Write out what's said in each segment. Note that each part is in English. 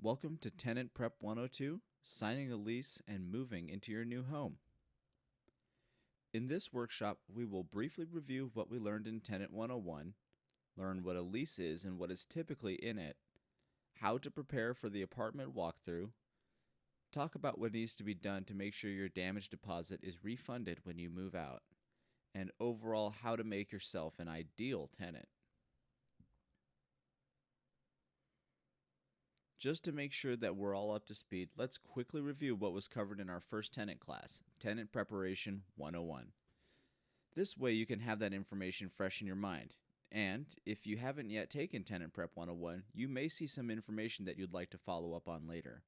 Welcome to Tenant Prep 102, signing a lease and moving into your new home. In this workshop, we will briefly review what we learned in Tenant 101, learn what a lease is and what is typically in it, how to prepare for the apartment walkthrough, talk about what needs to be done to make sure your damage deposit is refunded when you move out, and overall how to make yourself an ideal tenant. Just to make sure that we're all up to speed, let's quickly review what was covered in our first tenant class, Tenant Preparation 101. This way you can have that information fresh in your mind. And if you haven't yet taken Tenant Prep 101, you may see some information that you'd like to follow up on later.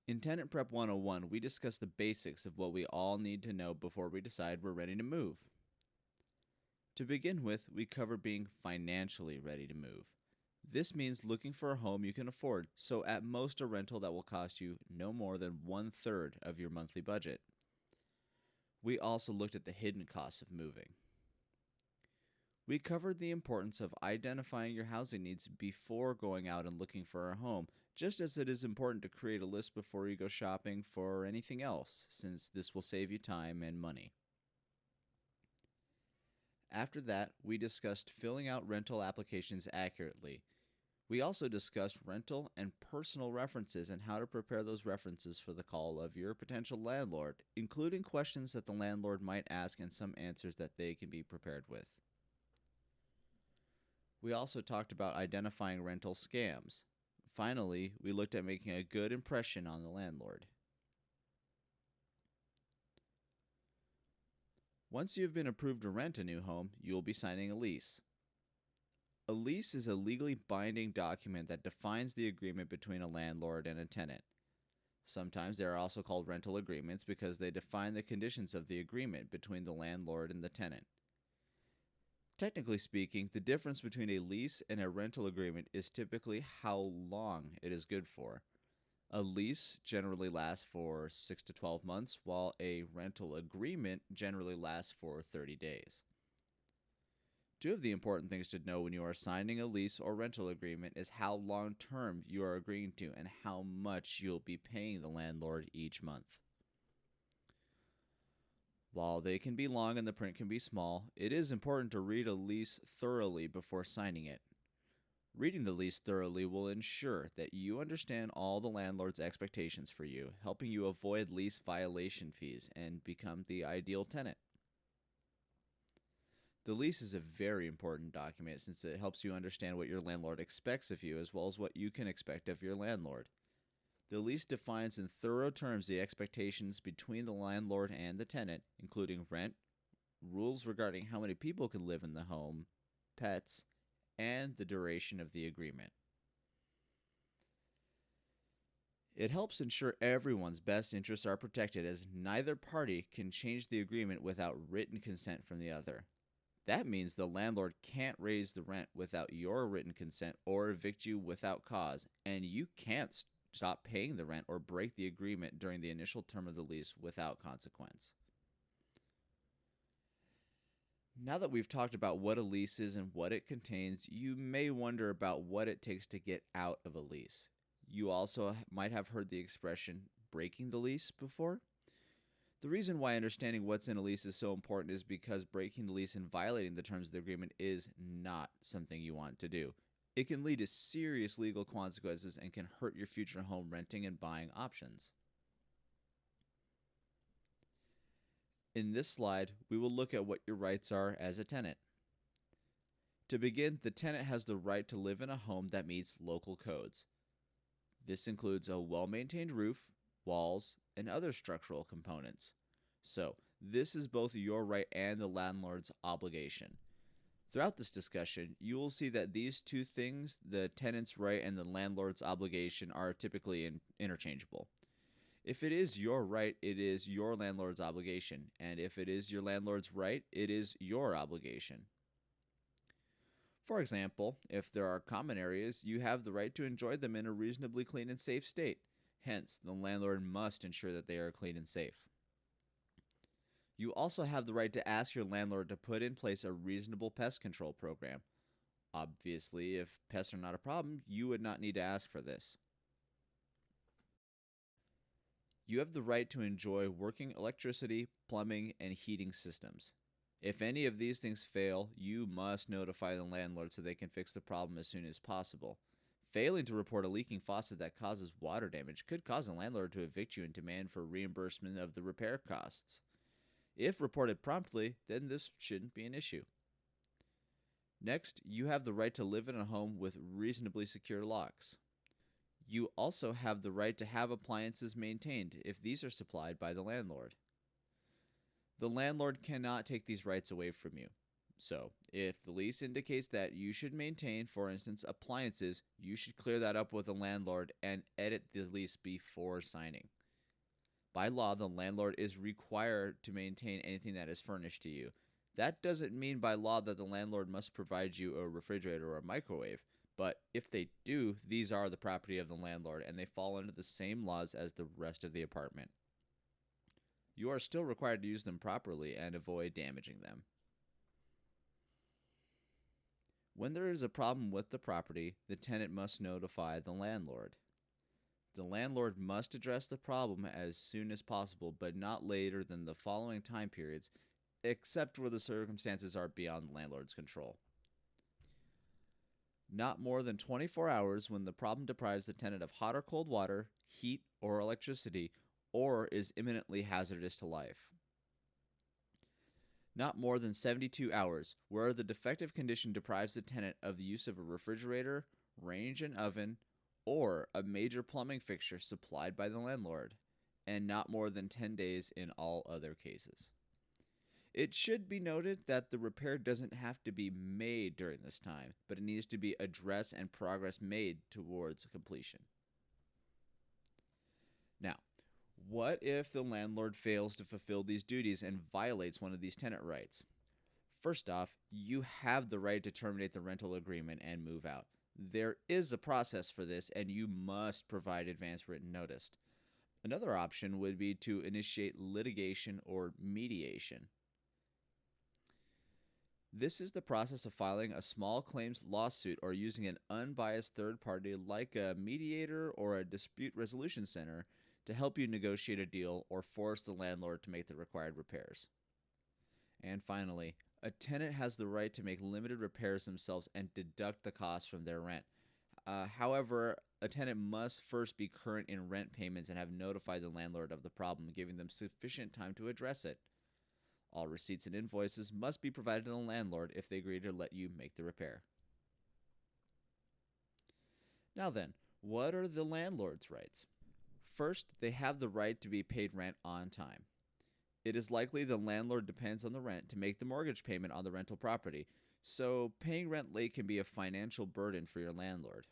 In Tenant Prep 101, we discuss the basics of what we all need to know before we decide we're ready to move. To begin with, we cover being financially ready to move. This means looking for a home you can afford, so at most a rental that will cost you no more than 1/3 of your monthly budget. We also looked at the hidden costs of moving. We covered the importance of identifying your housing needs before going out and looking for a home, just as it is important to create a list before you go shopping for anything else, since this will save you time and money. After that, we discussed filling out rental applications accurately. We also discussed rental and personal references and how to prepare those references for the call of your potential landlord, including questions that the landlord might ask and some answers that they can be prepared with. We also talked about identifying rental scams. Finally, we looked at making a good impression on the landlord. Once you have been approved to rent a new home, you will be signing a lease. A lease is a legally binding document that defines the agreement between a landlord and a tenant. Sometimes they are also called rental agreements because they define the conditions of the agreement between the landlord and the tenant. Technically speaking, the difference between a lease and a rental agreement is typically how long it is good for. A lease generally lasts for 6 to 12 months, while a rental agreement generally lasts for 30 days. Two of the important things to know when you are signing a lease or rental agreement is how long term you are agreeing to and how much you'll be paying the landlord each month. While they can be long and the print can be small, it is important to read a lease thoroughly before signing it. Reading the lease thoroughly will ensure that you understand all the landlord's expectations for you, helping you avoid lease violation fees and become the ideal tenant. The lease is a very important document since it helps you understand what your landlord expects of you as well as what you can expect of your landlord. The lease defines in thorough terms the expectations between the landlord and the tenant, including rent, rules regarding how many people can live in the home, pets, and the duration of the agreement. It helps ensure everyone's best interests are protected as neither party can change the agreement without written consent from the other. That means the landlord can't raise the rent without your written consent or evict you without cause, and you can't stop paying the rent or break the agreement during the initial term of the lease without consequence. Now that we've talked about what a lease is and what it contains, you may wonder about what it takes to get out of a lease. You also might have heard the expression breaking the lease before. The reason why understanding what's in a lease is so important is because breaking the lease and violating the terms of the agreement is not something you want to do. It can lead to serious legal consequences and can hurt your future home renting and buying options. In this slide, we will look at what your rights are as a tenant. To begin, the tenant has the right to live in a home that meets local codes. This includes a well-maintained roof, walls, and other structural components. So, this is both your right and the landlord's obligation. Throughout this discussion, you will see that these two things, the tenant's right and the landlord's obligation, are typically interchangeable. If it is your right, it is your landlord's obligation, and if it is your landlord's right, it is your obligation. For example, if there are common areas, you have the right to enjoy them in a reasonably clean and safe state. Hence, the landlord must ensure that they are clean and safe. You also have the right to ask your landlord to put in place a reasonable pest control program. Obviously, if pests are not a problem, you would not need to ask for this. You have the right to enjoy working electricity, plumbing, and heating systems. If any of these things fail, you must notify the landlord so they can fix the problem as soon as possible. Failing to report a leaking faucet that causes water damage could cause a landlord to evict you and demand for reimbursement of the repair costs. If reported promptly, then this shouldn't be an issue. Next, you have the right to live in a home with reasonably secure locks. You also have the right to have appliances maintained if these are supplied by the landlord. The landlord cannot take these rights away from you. So, if the lease indicates that you should maintain, for instance, appliances, you should clear that up with the landlord and edit the lease before signing. By law, the landlord is required to maintain anything that is furnished to you. That doesn't mean by law that the landlord must provide you a refrigerator or a microwave, but if they do, these are the property of the landlord and they fall under the same laws as the rest of the apartment. You are still required to use them properly and avoid damaging them. When there is a problem with the property, the tenant must notify the landlord. The landlord must address the problem as soon as possible, but not later than the following time periods, except where the circumstances are beyond the landlord's control. Not more than 24 hours when the problem deprives the tenant of hot or cold water, heat, or electricity, or is imminently hazardous to life. Not more than 72 hours where the defective condition deprives the tenant of the use of a refrigerator, range and oven, or a major plumbing fixture supplied by the landlord, and not more than 10 days in all other cases. It should be noted that the repair doesn't have to be made during this time, but it needs to be addressed and progress made towards completion. Now, what if the landlord fails to fulfill these duties and violates one of these tenant rights? First off, you have the right to terminate the rental agreement and move out. There is a process for this, and you must provide advance written notice. Another option would be to initiate litigation or mediation. This is the process of filing a small claims lawsuit or using an unbiased third party like a mediator or a dispute resolution center to help you negotiate a deal or force the landlord to make the required repairs. And finally, a tenant has the right to make limited repairs themselves and deduct the costs from their rent. However, a tenant must first be current in rent payments and have notified the landlord of the problem, giving them sufficient time to address it. All receipts and invoices must be provided to the landlord if they agree to let you make the repair. Now then, what are the landlord's rights? First, they have the right to be paid rent on time. It is likely the landlord depends on the rent to make the mortgage payment on the rental property, so paying rent late can be a financial burden for your landlord.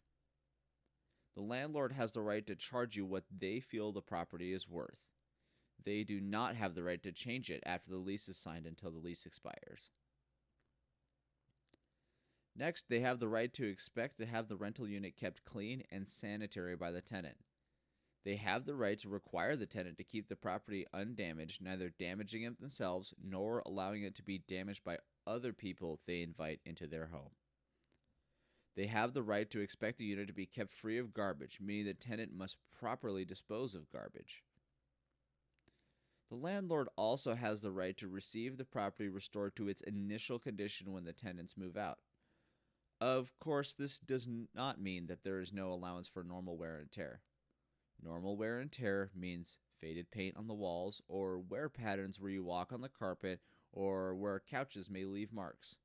The landlord has the right to charge you what they feel the property is worth. They do not have the right to change it after the lease is signed until the lease expires. Next, they have the right to expect to have the rental unit kept clean and sanitary by the tenant. They have the right to require the tenant to keep the property undamaged, neither damaging it themselves nor allowing it to be damaged by other people they invite into their home. They have the right to expect the unit to be kept free of garbage, meaning the tenant must properly dispose of garbage. The landlord also has the right to receive the property restored to its initial condition when the tenants move out. Of course, this does not mean that there is no allowance for normal wear and tear. Normal wear and tear means faded paint on the walls or wear patterns where you walk on the carpet or where couches may leave marks.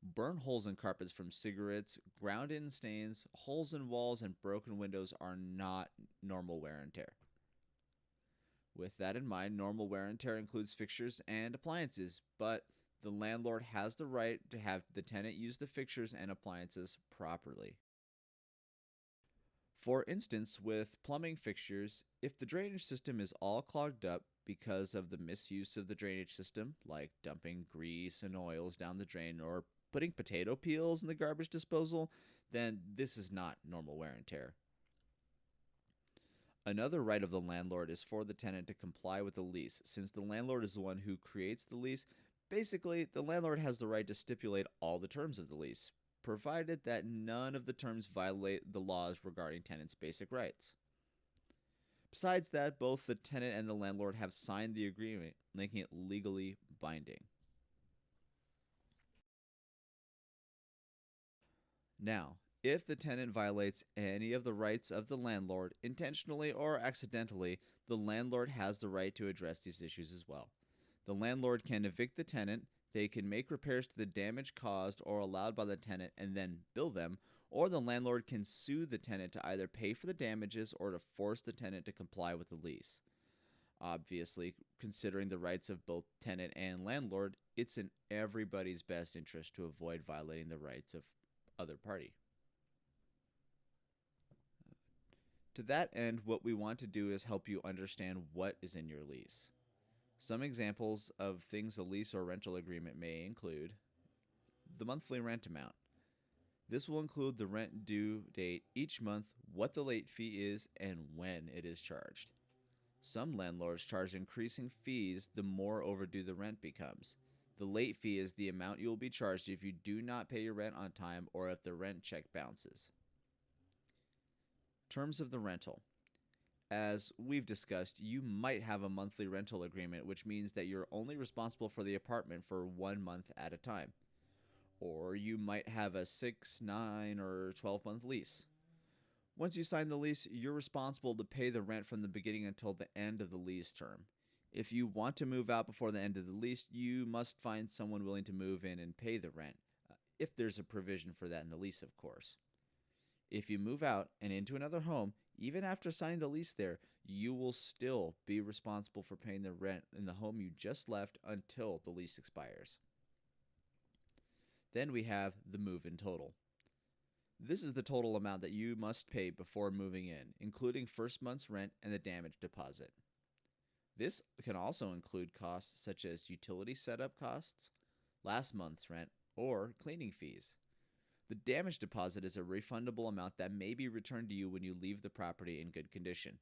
Burn holes in carpets from cigarettes, ground-in stains, holes in walls, and broken windows are not normal wear and tear. With that in mind, normal wear and tear includes fixtures and appliances, but the landlord has the right to have the tenant use the fixtures and appliances properly. For instance, with plumbing fixtures, if the drainage system is all clogged up because of the misuse of the drainage system, like dumping grease and oils down the drain or putting potato peels in the garbage disposal, then this is not normal wear and tear. Another right of the landlord is for the tenant to comply with the lease. Since the landlord is the one who creates the lease, basically, the landlord has the right to stipulate all the terms of the lease. provided that none of the terms violate the laws regarding tenants' basic rights. Besides that, both the tenant and the landlord have signed the agreement, making it legally binding. Now, if the tenant violates any of the rights of the landlord, intentionally or accidentally, the landlord has the right to address these issues as well. The landlord can evict the tenant, they can make repairs to the damage caused or allowed by the tenant and then bill them, or the landlord can sue the tenant to either pay for the damages or to force the tenant to comply with the lease. Obviously, considering the rights of both tenant and landlord, it's in everybody's best interest to avoid violating the rights of other party. To that end, what we want to do is help you understand what is in your lease. Some examples of things a lease or rental agreement may include the monthly rent amount. This will include the rent due date each month, what the late fee is, and when it is charged. Some landlords charge increasing fees the more overdue the rent becomes. The late fee is the amount you will be charged if you do not pay your rent on time or if the rent check bounces. Terms of the rental. As we've discussed, you might have a monthly rental agreement, which means that you're only responsible for the apartment for 1 month at a time. Or you might have a 6, 9, or 12-month lease. Once you sign the lease, you're responsible to pay the rent from the beginning until the end of the lease term. If you want to move out before the end of the lease, you must find someone willing to move in and pay the rent, if there's a provision for that in the lease, of course. If you move out and into another home, even after signing the lease there, you will still be responsible for paying the rent in the home you just left until the lease expires. Then we have the move-in total. This is the total amount that you must pay before moving in, including first month's rent and the damage deposit. This can also include costs such as utility setup costs, last month's rent, or cleaning fees. The damage deposit is a refundable amount that may be returned to you when you leave the property in good condition.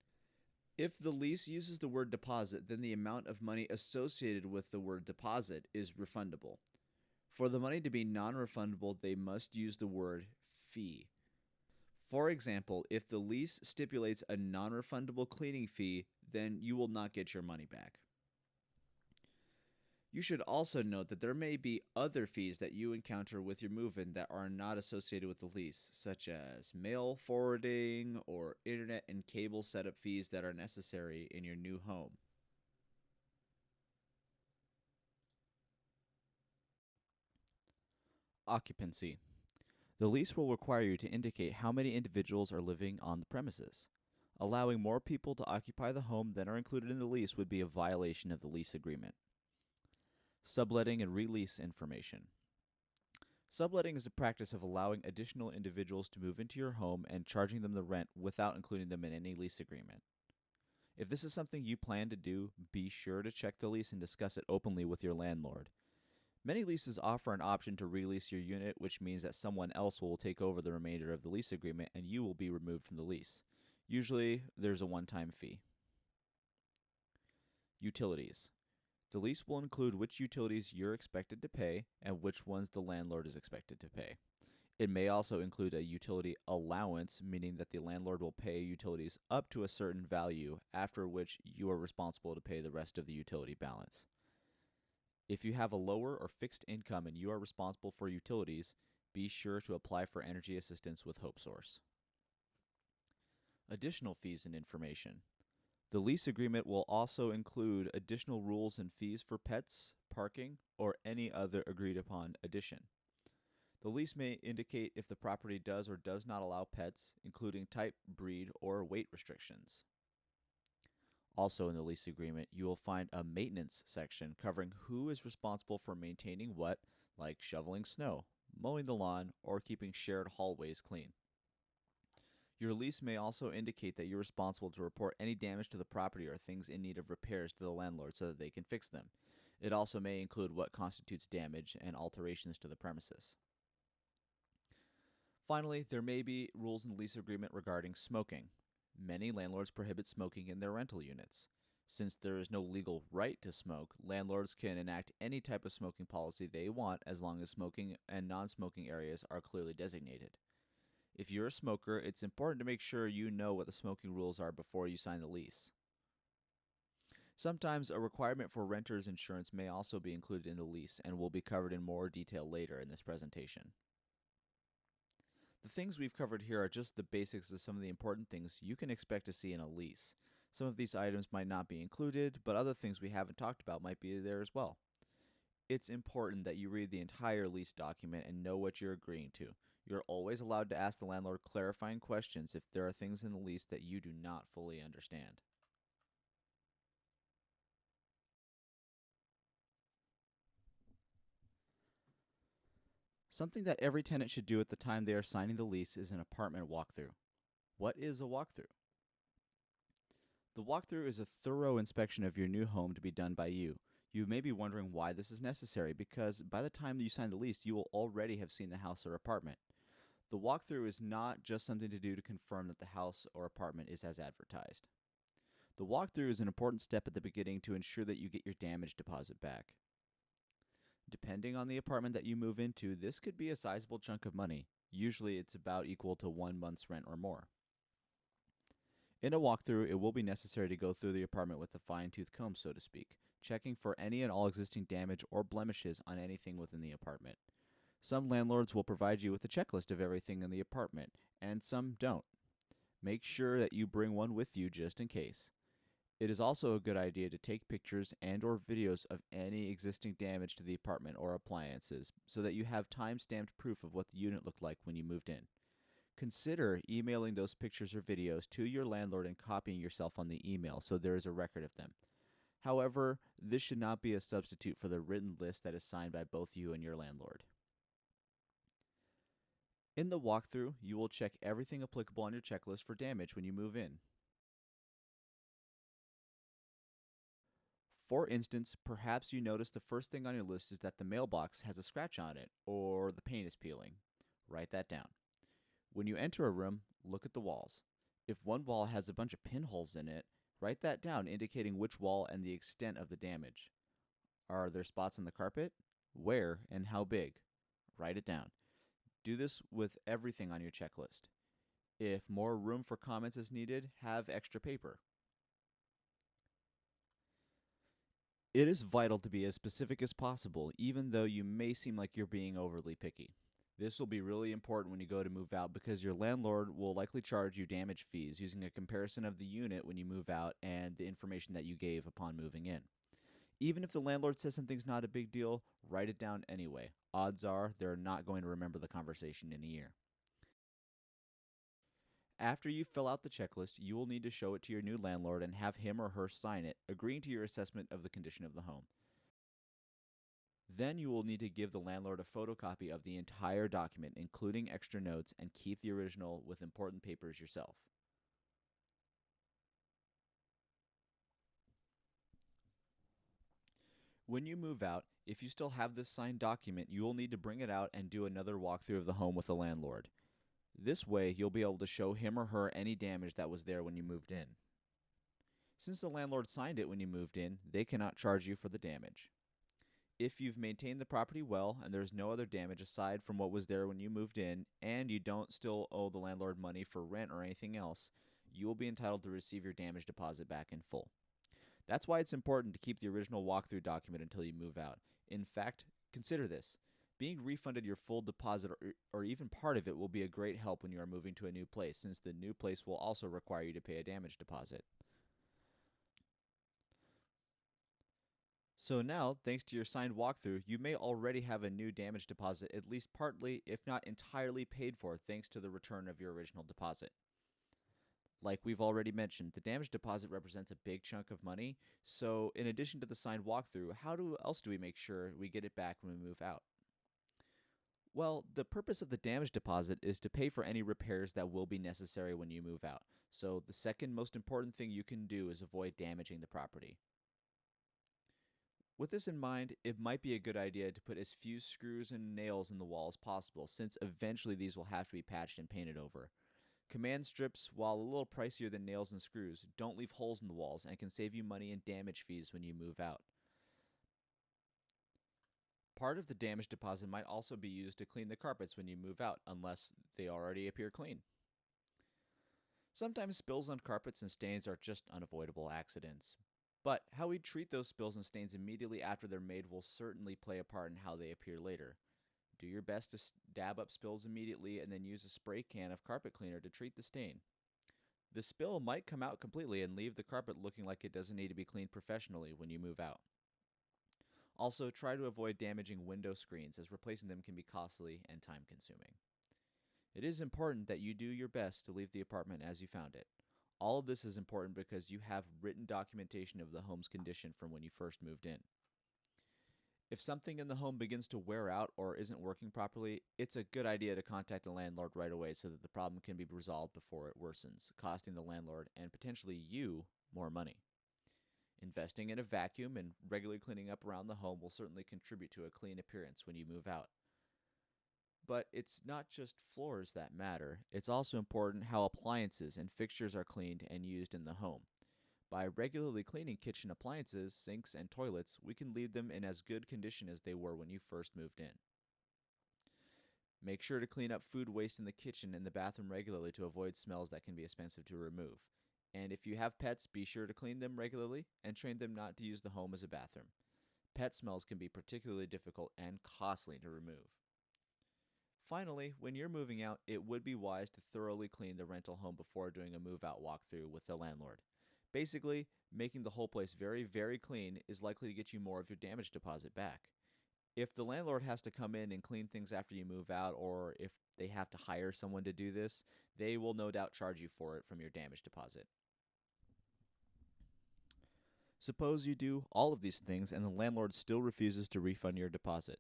If the lease uses the word deposit, then the amount of money associated with the word deposit is refundable. For the money to be non-refundable, they must use the word fee. For example, if the lease stipulates a non-refundable cleaning fee, then you will not get your money back. You should also note that there may be other fees that you encounter with your move-in that are not associated with the lease, such as mail forwarding or internet and cable setup fees that are necessary in your new home. Occupancy. The lease will require you to indicate how many individuals are living on the premises. Allowing more people to occupy the home than are included in the lease would be a violation of the lease agreement. Subletting and release information. Subletting is the practice of allowing additional individuals to move into your home and charging them the rent without including them in any lease agreement. If this is something you plan to do, be sure to check the lease and discuss it openly with your landlord. Many leases offer an option to release your unit, which means that someone else will take over the remainder of the lease agreement and you will be removed from the lease. Usually, there's a one-time fee. Utilities. The lease will include which utilities you're expected to pay and which ones the landlord is expected to pay. It may also include a utility allowance, meaning that the landlord will pay utilities up to a certain value, after which you are responsible to pay the rest of the utility balance. If you have a lower or fixed income and you are responsible for utilities, be sure to apply for energy assistance with HopeSource. Additional fees and information. The lease agreement will also include additional rules and fees for pets, parking, or any other agreed upon addition. The lease may indicate if the property does or does not allow pets, including type, breed, or weight restrictions. Also in the lease agreement, you will find a maintenance section covering who is responsible for maintaining what, like shoveling snow, mowing the lawn, or keeping shared hallways clean. Your lease may also indicate that you're responsible to report any damage to the property or things in need of repairs to the landlord so that they can fix them. It also may include what constitutes damage and alterations to the premises. Finally, there may be rules in the lease agreement regarding smoking. Many landlords prohibit smoking in their rental units. Since there is no legal right to smoke, landlords can enact any type of smoking policy they want as long as smoking and non smoking areas are clearly designated. If you're a smoker, it's important to make sure you know what the smoking rules are before you sign the lease. Sometimes a requirement for renter's insurance may also be included in the lease and will be covered in more detail later in this presentation. The things we've covered here are just the basics of some of the important things you can expect to see in a lease. Some of these items might not be included, but other things we haven't talked about might be there as well. It's important that you read the entire lease document and know what you're agreeing to. You're always allowed to ask the landlord clarifying questions if there are things in the lease that you do not fully understand. Something that every tenant should do at the time they are signing the lease is an apartment walkthrough. What is a walkthrough? The walkthrough is a thorough inspection of your new home to be done by you. You may be wondering why this is necessary because by the time you sign the lease, you will already have seen the house or apartment. The walkthrough is not just something to do to confirm that the house or apartment is as advertised. The walkthrough is an important step at the beginning to ensure that you get your damage deposit back. Depending on the apartment that you move into, this could be a sizable chunk of money. Usually it's about equal to 1 month's rent or more. In a walkthrough, it will be necessary to go through the apartment with a fine-tooth comb, so to speak, checking for any and all existing damage or blemishes on anything within the apartment. Some landlords will provide you with a checklist of everything in the apartment, and some don't. Make sure that you bring one with you just in case. It is also a good idea to take pictures and or videos of any existing damage to the apartment or appliances so that you have time-stamped proof of what the unit looked like when you moved in. Consider emailing those pictures or videos to your landlord and copying yourself on the email so there is a record of them. However, this should not be a substitute for the written list that is signed by both you and your landlord. In the walkthrough, you will check everything applicable on your checklist for damage when you move in. For instance, perhaps you notice the first thing on your list is that the mailbox has a scratch on it or the paint is peeling. Write that down. When you enter a room, look at the walls. If one wall has a bunch of pinholes in it, write that down indicating which wall and the extent of the damage. Are there spots on the carpet? Where and how big? Write it down. Do this with everything on your checklist. If more room for comments is needed, have extra paper. It is vital to be as specific as possible, even though you may seem like you're being overly picky. This will be really important when you go to move out because your landlord will likely charge you damage fees using a comparison of the unit when you move out and the information that you gave upon moving in. Even if the landlord says something's not a big deal, write it down anyway. Odds are they're not going to remember the conversation in a year. After you fill out the checklist, you will need to show it to your new landlord and have him or her sign it, agreeing to your assessment of the condition of the home. Then you will need to give the landlord a photocopy of the entire document, including extra notes, and keep the original with important papers yourself. When you move out, if you still have this signed document, you will need to bring it out and do another walkthrough of the home with the landlord. This way, you'll be able to show him or her any damage that was there when you moved in. Since the landlord signed it when you moved in, they cannot charge you for the damage. If you've maintained the property well and there's no other damage aside from what was there when you moved in, and you don't still owe the landlord money for rent or anything else, you will be entitled to receive your damage deposit back in full. That's why it's important to keep the original walkthrough document until you move out. In fact, consider this. Being refunded your full deposit or even part of it will be a great help when you are moving to a new place, since the new place will also require you to pay a damage deposit. So now, thanks to your signed walkthrough, you may already have a new damage deposit at least partly, if not entirely paid for, thanks to the return of your original deposit. Like we've already mentioned, the damage deposit represents a big chunk of money, so in addition to the signed walkthrough, how else do we make sure we get it back when we move out? Well, the purpose of the damage deposit is to pay for any repairs that will be necessary when you move out, so the second most important thing you can do is avoid damaging the property. With this in mind, it might be a good idea to put as few screws and nails in the wall as possible, since eventually these will have to be patched and painted over. Command strips, while a little pricier than nails and screws, don't leave holes in the walls and can save you money in damage fees when you move out. Part of the damage deposit might also be used to clean the carpets when you move out, unless they already appear clean. Sometimes spills on carpets and stains are just unavoidable accidents. But how we treat those spills and stains immediately after they're made will certainly play a part in how they appear later. Do your best to dab up spills immediately and then use a spray can of carpet cleaner to treat the stain. The spill might come out completely and leave the carpet looking like it doesn't need to be cleaned professionally when you move out. Also, try to avoid damaging window screens, as replacing them can be costly and time consuming. It is important that you do your best to leave the apartment as you found it. All of this is important because you have written documentation of the home's condition from when you first moved in. If something in the home begins to wear out or isn't working properly, it's a good idea to contact the landlord right away so that the problem can be resolved before it worsens, costing the landlord and potentially you more money. Investing in a vacuum and regularly cleaning up around the home will certainly contribute to a clean appearance when you move out. But it's not just floors that matter. It's also important how appliances and fixtures are cleaned and used in the home. By regularly cleaning kitchen appliances, sinks, and toilets, we can leave them in as good condition as they were when you first moved in. Make sure to clean up food waste in the kitchen and the bathroom regularly to avoid smells that can be expensive to remove. And if you have pets, be sure to clean them regularly and train them not to use the home as a bathroom. Pet smells can be particularly difficult and costly to remove. Finally, when you're moving out, it would be wise to thoroughly clean the rental home before doing a move-out walkthrough with the landlord. Basically, making the whole place very, very clean is likely to get you more of your damage deposit back. If the landlord has to come in and clean things after you move out, or if they have to hire someone to do this, they will no doubt charge you for it from your damage deposit. Suppose you do all of these things and the landlord still refuses to refund your deposit.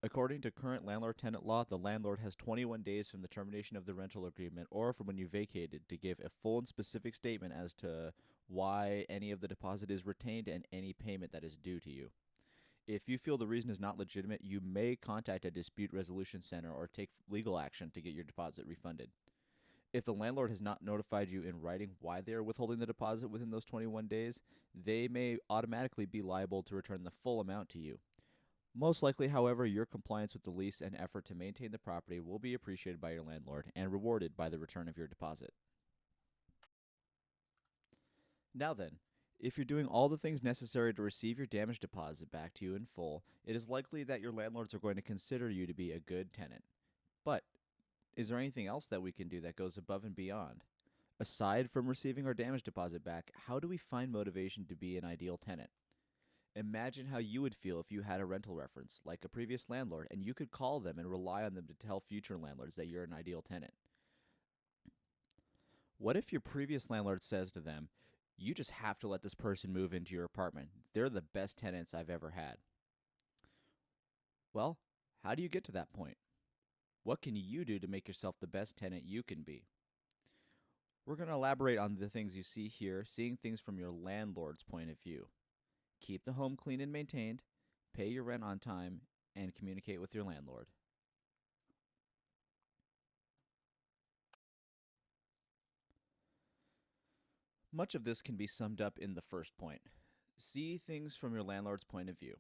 According to current landlord-tenant law, the landlord has 21 days from the termination of the rental agreement or from when you vacated to give a full and specific statement as to why any of the deposit is retained and any payment that is due to you. If you feel the reason is not legitimate, you may contact a dispute resolution center or take legal action to get your deposit refunded. If the landlord has not notified you in writing why they are withholding the deposit within those 21 days, they may automatically be liable to return the full amount to you. Most likely, however, your compliance with the lease and effort to maintain the property will be appreciated by your landlord and rewarded by the return of your deposit. Now then, if you're doing all the things necessary to receive your damage deposit back to you in full, it is likely that your landlords are going to consider you to be a good tenant. But is there anything else that we can do that goes above and beyond? Aside from receiving our damage deposit back, how do we find motivation to be an ideal tenant? Imagine how you would feel if you had a rental reference, like a previous landlord, and you could call them and rely on them to tell future landlords that you're an ideal tenant. What if your previous landlord says to them, "You just have to let this person move into your apartment. They're the best tenants I've ever had." Well, how do you get to that point? What can you do to make yourself the best tenant you can be? We're going to elaborate on the things you see here, seeing things from your landlord's point of view. Keep the home clean and maintained, pay your rent on time, and communicate with your landlord. Much of this can be summed up in the first point. See things from your landlord's point of view.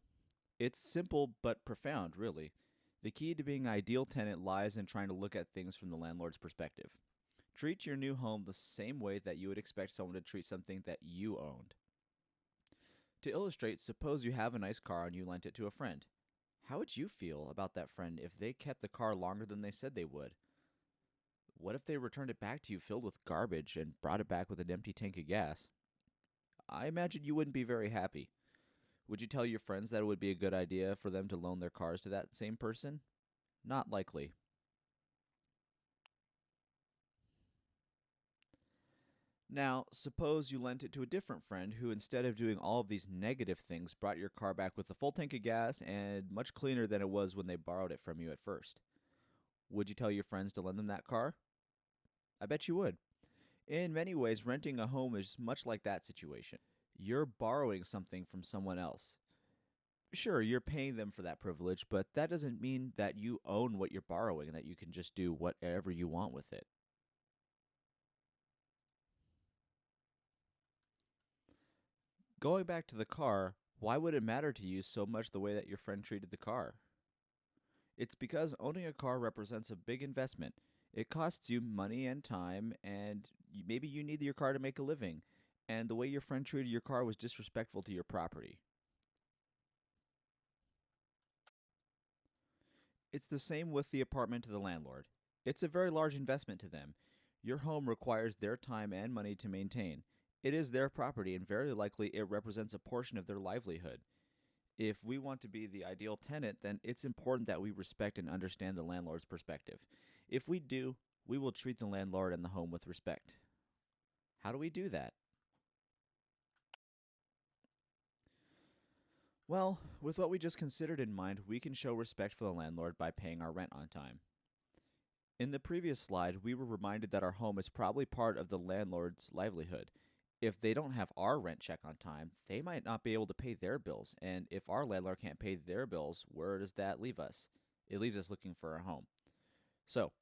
It's simple but profound, really. The key to being an ideal tenant lies in trying to look at things from the landlord's perspective. Treat your new home the same way that you would expect someone to treat something that you owned. To illustrate, suppose you have a nice car and you lent it to a friend. How would you feel about that friend if they kept the car longer than they said they would? What if they returned it back to you filled with garbage and brought it back with an empty tank of gas? I imagine you wouldn't be very happy. Would you tell your friends that it would be a good idea for them to loan their cars to that same person? Not likely. Now, suppose you lent it to a different friend who, instead of doing all of these negative things, brought your car back with a full tank of gas and much cleaner than it was when they borrowed it from you at first. Would you tell your friends to lend them that car? I bet you would. In many ways, renting a home is much like that situation. You're borrowing something from someone else. Sure, you're paying them for that privilege, but that doesn't mean that you own what you're borrowing and that you can just do whatever you want with it. Going back to the car, why would it matter to you so much the way that your friend treated the car? It's because owning a car represents a big investment. It costs you money and time, and maybe you need your car to make a living. And the way your friend treated your car was disrespectful to your property. It's the same with the apartment to the landlord. It's a very large investment to them. Your home requires their time and money to maintain. It is their property, and very likely it represents a portion of their livelihood. If we want to be the ideal tenant, then it's important that we respect and understand the landlord's perspective. If we do, we will treat the landlord and the home with respect. How do we do that? Well, with what we just considered in mind, we can show respect for the landlord by paying our rent on time. In the previous slide, we were reminded that our home is probably part of the landlord's livelihood. If they don't have our rent check on time, they might not be able to pay their bills. And if our landlord can't pay their bills, where does that leave us? It leaves us looking for a home. So,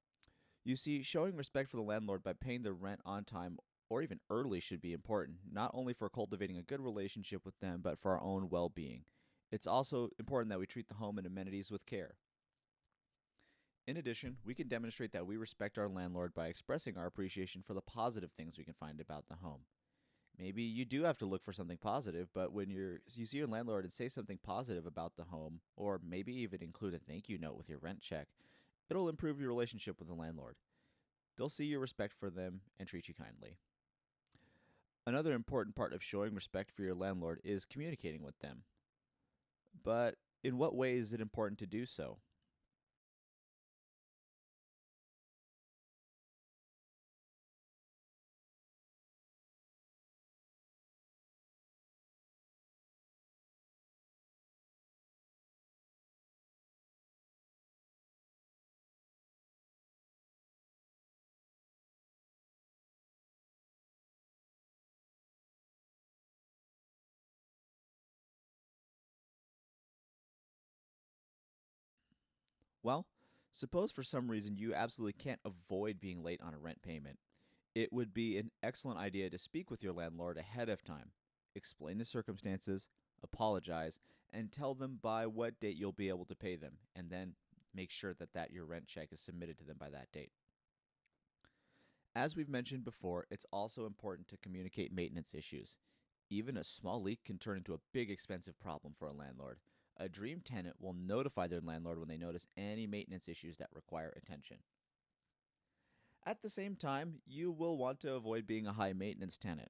you see, showing respect for the landlord by paying the rent on time or even early should be important, not only for cultivating a good relationship with them, but for our own well being. It's also important that we treat the home and amenities with care. In addition, we can demonstrate that we respect our landlord by expressing our appreciation for the positive things we can find about the home. Maybe you do have to look for something positive, but when you see your landlord and say something positive about the home, or maybe even include a thank you note with your rent check, it'll improve your relationship with the landlord. They'll see your respect for them and treat you kindly. Another important part of showing respect for your landlord is communicating with them. But in what way is it important to do so? Well, suppose for some reason you absolutely can't avoid being late on a rent payment. It would be an excellent idea to speak with your landlord ahead of time. Explain the circumstances, apologize, and tell them by what date you'll be able to pay them, and then make sure that your rent check is submitted to them by that date. As we've mentioned before, it's also important to communicate maintenance issues. Even a small leak can turn into a big expensive problem for a landlord. A dream tenant will notify their landlord when they notice any maintenance issues that require attention. At the same time, you will want to avoid being a high maintenance tenant.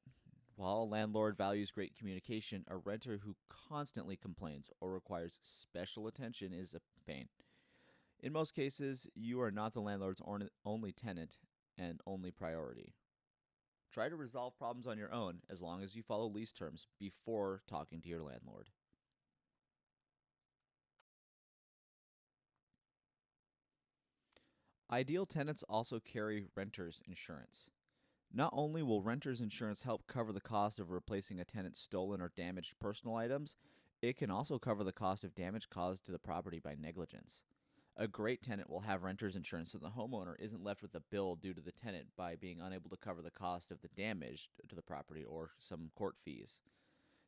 While a landlord values great communication, a renter who constantly complains or requires special attention is a pain. In most cases, you are not the landlord's only tenant and only priority. Try to resolve problems on your own as long as you follow lease terms before talking to your landlord. Ideal tenants also carry renter's insurance. Not only will renter's insurance help cover the cost of replacing a tenant's stolen or damaged personal items, it can also cover the cost of damage caused to the property by negligence. A great tenant will have renter's insurance so the homeowner isn't left with a bill due to the tenant by being unable to cover the cost of the damage to the property or some court fees.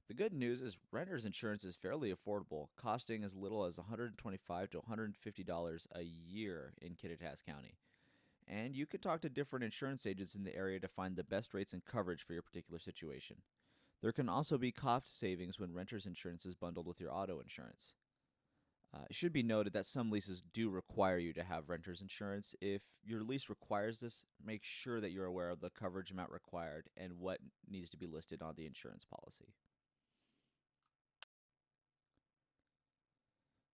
The good news is renter's insurance is fairly affordable, costing as little as $125 to $150 a year in Kittitas County. And you can talk to different insurance agents in the area to find the best rates and coverage for your particular situation. There can also be cost savings when renter's insurance is bundled with your auto insurance. It should be noted that some leases do require you to have renter's insurance. If your lease requires this, make sure that you're aware of the coverage amount required and what needs to be listed on the insurance policy.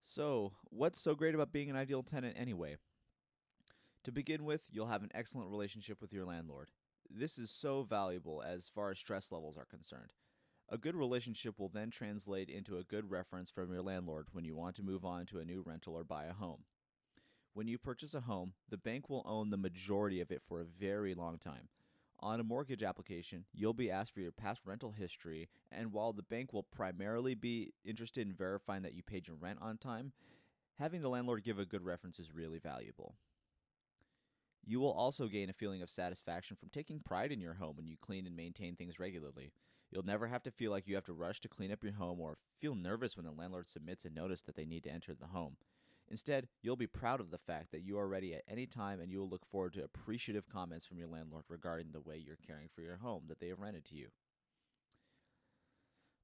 So, what's so great about being an ideal tenant anyway? To begin with, you'll have an excellent relationship with your landlord. This is so valuable as far as stress levels are concerned. A good relationship will then translate into a good reference from your landlord when you want to move on to a new rental or buy a home. When you purchase a home, the bank will own the majority of it for a very long time. On a mortgage application, you'll be asked for your past rental history, and while the bank will primarily be interested in verifying that you paid your rent on time, having the landlord give a good reference is really valuable. You will also gain a feeling of satisfaction from taking pride in your home when you clean and maintain things regularly. You'll never have to feel like you have to rush to clean up your home or feel nervous when the landlord submits a notice that they need to enter the home. Instead, you'll be proud of the fact that you are ready at any time, and you will look forward to appreciative comments from your landlord regarding the way you're caring for your home that they have rented to you.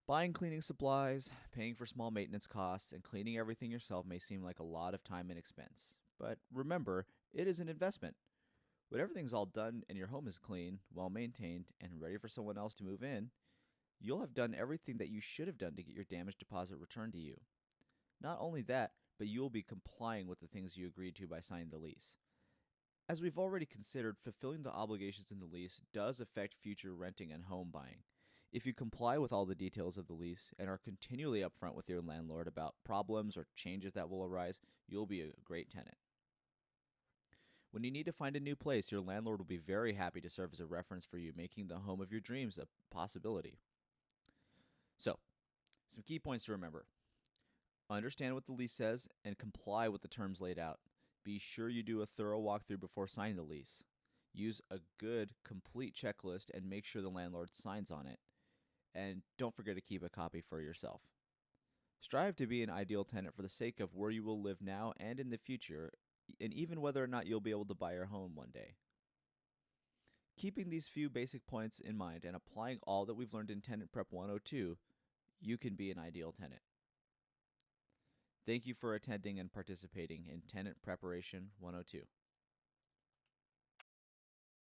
Buying cleaning supplies, paying for small maintenance costs, and cleaning everything yourself may seem like a lot of time and expense. But remember, it is an investment. When everything's all done and your home is clean, well maintained, and ready for someone else to move in, you'll have done everything that you should have done to get your damaged deposit returned to you. Not only that, but you will be complying with the things you agreed to by signing the lease. As we've already considered, fulfilling the obligations in the lease does affect future renting and home buying. If you comply with all the details of the lease and are continually upfront with your landlord about problems or changes that will arise, you'll be a great tenant. When you need to find a new place, your landlord will be very happy to serve as a reference for you, making the home of your dreams a possibility. So, some key points to remember. Understand what the lease says and comply with the terms laid out. Be sure you do a thorough walkthrough before signing the lease. Use a good, complete checklist and make sure the landlord signs on it. And don't forget to keep a copy for yourself. Strive to be an ideal tenant for the sake of where you will live now and in the future, and even whether or not you'll be able to buy your home one day. Keeping these few basic points in mind and applying all that we've learned in Tenant Prep 102, you can be an ideal tenant. Thank you for attending and participating in Tenant Preparation 102.